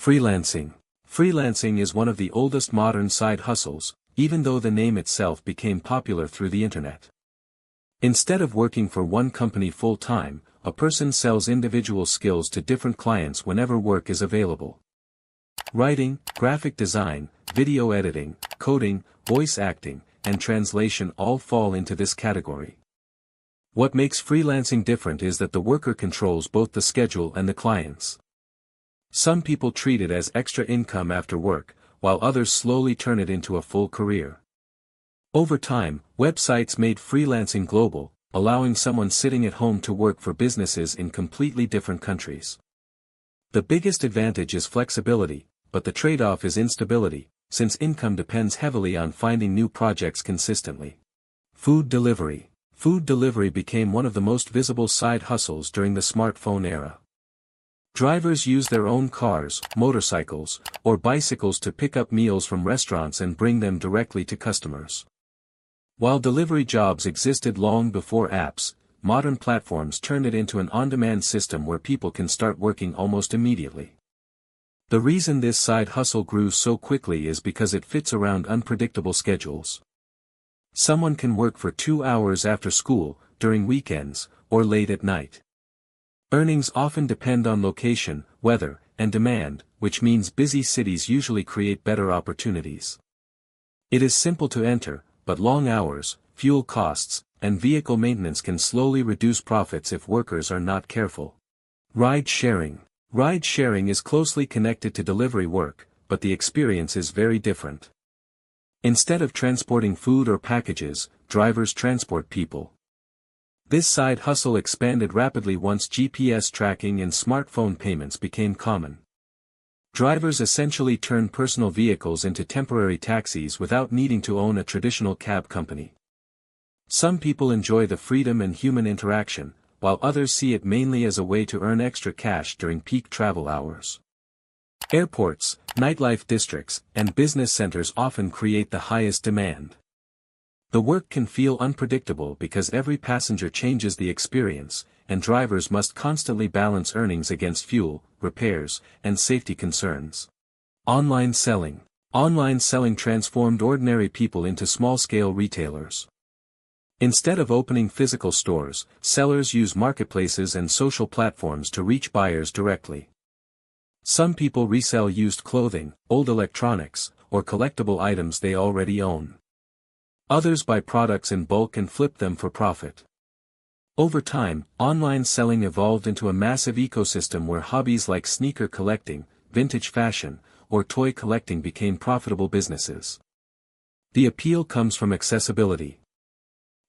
Freelancing. Freelancing is one of the oldest modern side hustles, even though the name itself became popular through the internet. Instead of working for one company full-time, a person sells individual skills to different clients whenever work is available. Writing, graphic design, video editing, coding, voice acting, and translation all fall into this category. What makes freelancing different is that the worker controls both the schedule and the clients. Some people treat it as extra income after work, while others slowly turn it into a full career. Over time, websites made freelancing global, allowing someone sitting at home to work for businesses in completely different countries. The biggest advantage is flexibility, but the trade-off is instability, since income depends heavily on finding new projects consistently. Food delivery. Food delivery became one of the most visible side hustles during the smartphone era. Drivers use their own cars, motorcycles, or bicycles to pick up meals from restaurants and bring them directly to customers. While delivery jobs existed long before apps, modern platforms turned it into an on-demand system where people can start working almost immediately. The reason this side hustle grew so quickly is because it fits around unpredictable schedules. Someone can work for 2 hours after school, during weekends, or late at night. Earnings often depend on location, weather, and demand, which means busy cities usually create better opportunities. It is simple to enter, but long hours, fuel costs, and vehicle maintenance can slowly reduce profits if workers are not careful. Ride sharing. Ride sharing is closely connected to delivery work, but the experience is very different. Instead of transporting food or packages, drivers transport people. This side hustle expanded rapidly once GPS tracking and smartphone payments became common. Drivers essentially turn personal vehicles into temporary taxis without needing to own a traditional cab company. Some people enjoy the freedom and human interaction, while others see it mainly as a way to earn extra cash during peak travel hours. Airports, nightlife districts, and business centers often create the highest demand. The work can feel unpredictable because every passenger changes the experience, and drivers must constantly balance earnings against fuel, repairs, and safety concerns. Online selling. Online selling transformed ordinary people into small-scale retailers. Instead of opening physical stores, sellers use marketplaces and social platforms to reach buyers directly. Some people resell used clothing, old electronics, or collectible items they already own. Others buy products in bulk and flip them for profit. Over time, online selling evolved into a massive ecosystem where hobbies like sneaker collecting, vintage fashion, or toy collecting became profitable businesses. The appeal comes from accessibility.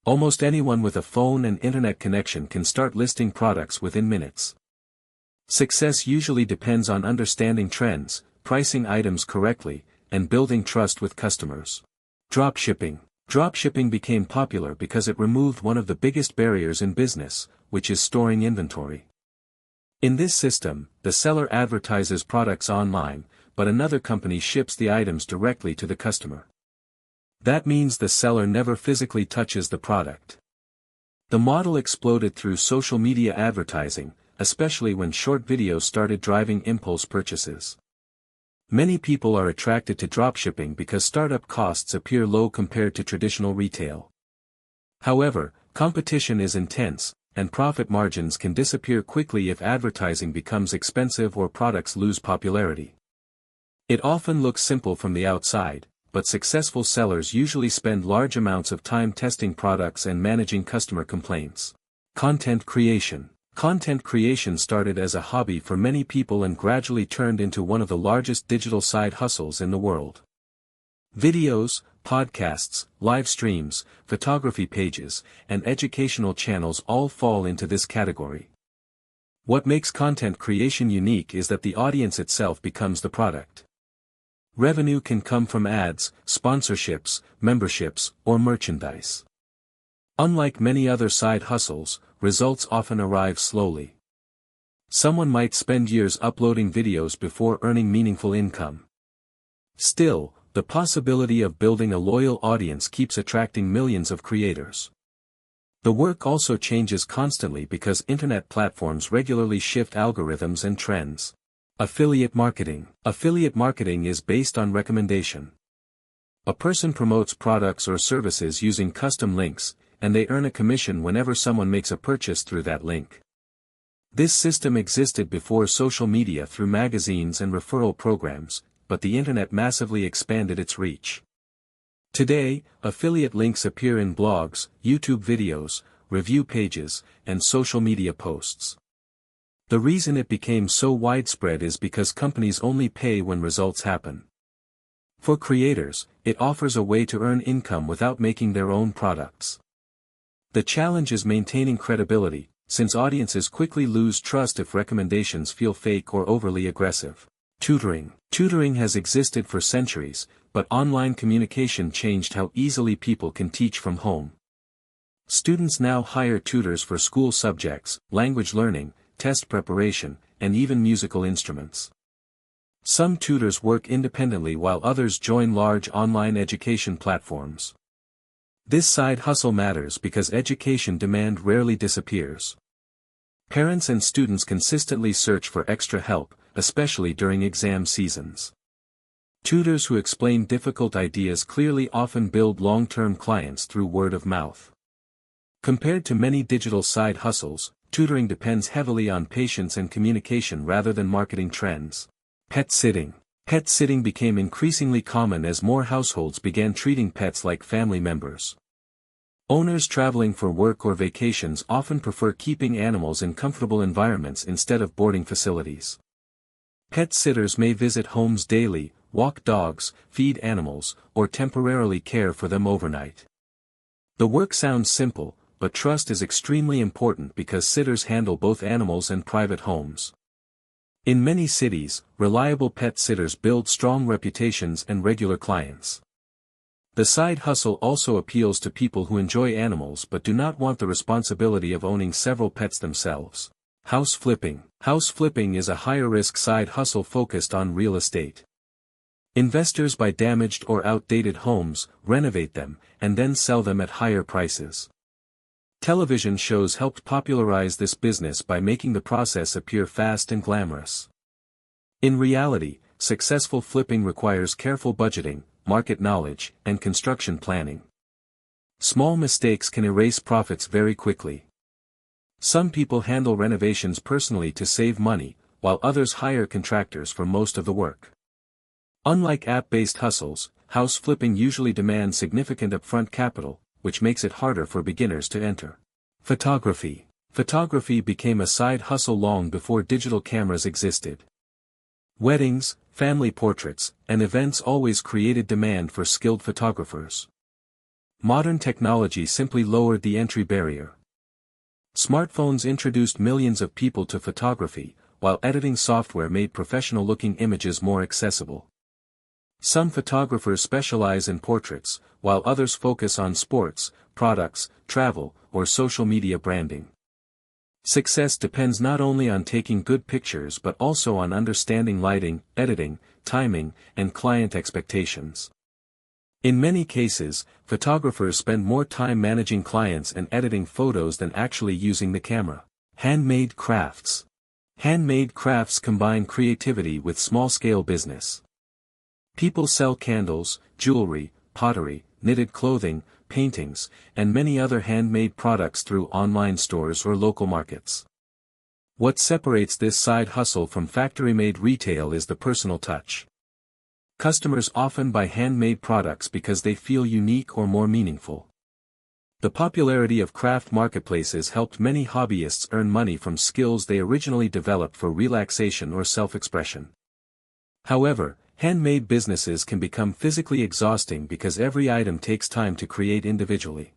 Almost anyone with a phone and internet connection can start listing products within minutes. Success usually depends on understanding trends, pricing items correctly, and building trust with customers. Dropshipping. Dropshipping became popular because it removed one of the biggest barriers in business, which is storing inventory. In this system, the seller advertises products online, but another company ships the items directly to the customer. That means the seller never physically touches the product. The model exploded through social media advertising, especially when short videos started driving impulse purchases. Many people are attracted to dropshipping because startup costs appear low compared to traditional retail. However, competition is intense, and profit margins can disappear quickly if advertising becomes expensive or products lose popularity. It often looks simple from the outside, but successful sellers usually spend large amounts of time testing products and managing customer complaints. Content creation. Content creation started as a hobby for many people and gradually turned into one of the largest digital side hustles in the world. Videos, podcasts, live streams, photography pages, and educational channels all fall into this category. What makes content creation unique is that the audience itself becomes the product. Revenue can come from ads, sponsorships, memberships, or merchandise. Unlike many other side hustles, results often arrive slowly. Someone might spend years uploading videos before earning meaningful income. Still, the possibility of building a loyal audience keeps attracting millions of creators. The work also changes constantly because internet platforms regularly shift algorithms and trends. Affiliate marketing. Affiliate marketing is based on recommendation. A person promotes products or services using custom links, and they earn a commission whenever someone makes a purchase through that link. This system existed before social media through magazines and referral programs, but the internet massively expanded its reach. Today, affiliate links appear in blogs, YouTube videos, review pages, and social media posts. The reason it became so widespread is because companies only pay when results happen. For creators, it offers a way to earn income without making their own products. The challenge is maintaining credibility, since audiences quickly lose trust if recommendations feel fake or overly aggressive. Tutoring. Tutoring has existed for centuries, but online communication changed how easily people can teach from home. Students now hire tutors for school subjects, language learning, test preparation, and even musical instruments. Some tutors work independently while others join large online education platforms. This side hustle matters because education demand rarely disappears. Parents and students consistently search for extra help, especially during exam seasons. Tutors who explain difficult ideas clearly often build long-term clients through word of mouth. Compared to many digital side hustles, tutoring depends heavily on patience and communication rather than marketing trends. Pet sitting. Pet sitting became increasingly common as more households began treating pets like family members. Owners traveling for work or vacations often prefer keeping animals in comfortable environments instead of boarding facilities. Pet sitters may visit homes daily, walk dogs, feed animals, or temporarily care for them overnight. The work sounds simple, but trust is extremely important because sitters handle both animals and private homes. In many cities, reliable pet sitters build strong reputations and regular clients. The side hustle also appeals to people who enjoy animals but do not want the responsibility of owning several pets themselves. House flipping. House flipping is a higher-risk side hustle focused on real estate. Investors buy damaged or outdated homes, renovate them, and then sell them at higher prices. Television shows helped popularize this business by making the process appear fast and glamorous. In reality, successful flipping requires careful budgeting, market knowledge, and construction planning. Small mistakes can erase profits very quickly. Some people handle renovations personally to save money, while others hire contractors for most of the work. Unlike app-based hustles, house flipping usually demands significant upfront capital, which makes it harder for beginners to enter. Photography. Photography became a side hustle long before digital cameras existed. Weddings, family portraits, and events always created demand for skilled photographers. Modern technology simply lowered the entry barrier. Smartphones introduced millions of people to photography, while editing software made professional-looking images more accessible. Some photographers specialize in portraits, while others focus on sports, products, travel, or social media branding. Success depends not only on taking good pictures but also on understanding lighting, editing, timing, and client expectations. In many cases, photographers spend more time managing clients and editing photos than actually using the camera. Handmade crafts. Handmade crafts combine creativity with small-scale business. People sell candles, jewelry, pottery, knitted clothing, paintings, and many other handmade products through online stores or local markets. What separates this side hustle from factory-made retail is the personal touch. Customers often buy handmade products because they feel unique or more meaningful. The popularity of craft marketplaces helped many hobbyists earn money from skills they originally developed for relaxation or self-expression. However, handmade businesses can become physically exhausting because every item takes time to create individually.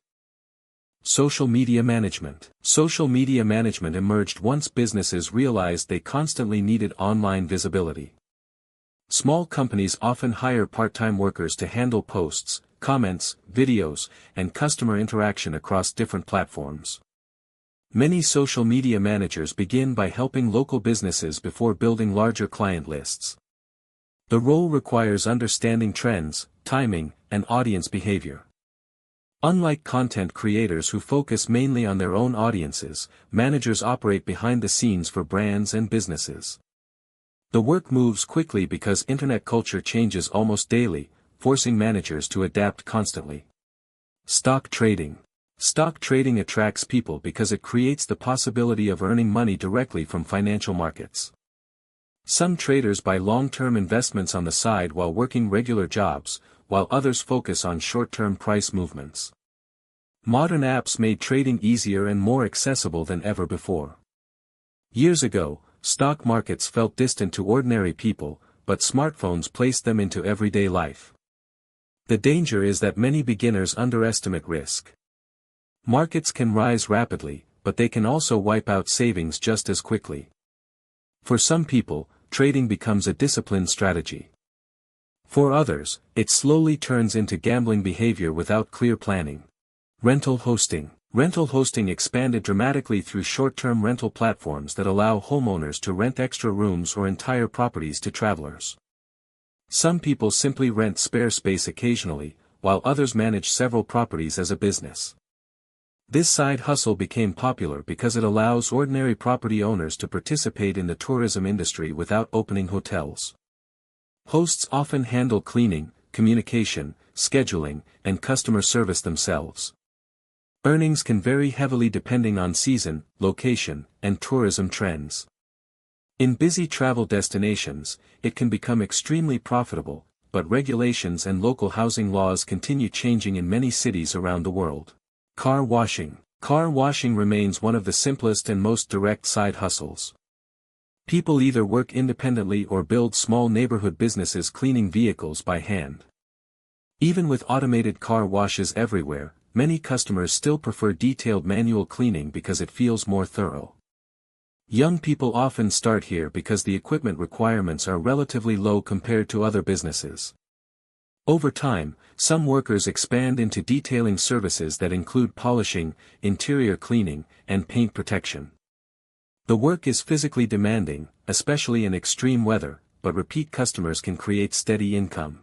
Social media management. Social media management emerged once businesses realized they constantly needed online visibility. Small companies often hire part-time workers to handle posts, comments, videos, and customer interaction across different platforms. Many social media managers begin by helping local businesses before building larger client lists. The role requires understanding trends, timing, and audience behavior. Unlike content creators who focus mainly on their own audiences, managers operate behind the scenes for brands and businesses. The work moves quickly because internet culture changes almost daily, forcing managers to adapt constantly. Stock trading. Stock trading attracts people because it creates the possibility of earning money directly from financial markets. Some traders buy long-term investments on the side while working regular jobs, while others focus on short-term price movements. Modern apps made trading easier and more accessible than ever before. Years ago, stock markets felt distant to ordinary people, but smartphones placed them into everyday life. The danger is that many beginners underestimate risk. Markets can rise rapidly, but they can also wipe out savings just as quickly. For some people, trading becomes a disciplined strategy. For others, it slowly turns into gambling behavior without clear planning. Rental hosting. Rental hosting expanded dramatically through short-term rental platforms that allow homeowners to rent extra rooms or entire properties to travelers. Some people simply rent spare space occasionally, while others manage several properties as a business. This side hustle became popular because it allows ordinary property owners to participate in the tourism industry without opening hotels. Hosts often handle cleaning, communication, scheduling, and customer service themselves. Earnings can vary heavily depending on season, location, and tourism trends. In busy travel destinations, it can become extremely profitable, but regulations and local housing laws continue changing in many cities around the world. Car washing. Car washing remains one of the simplest and most direct side hustles. People either work independently or build small neighborhood businesses cleaning vehicles by hand. Even with automated car washes everywhere, many customers still prefer detailed manual cleaning because it feels more thorough. Young people often start here because the equipment requirements are relatively low compared to other businesses. Over time, some workers expand into detailing services that include polishing, interior cleaning, and paint protection. The work is physically demanding, especially in extreme weather, but repeat customers can create steady income.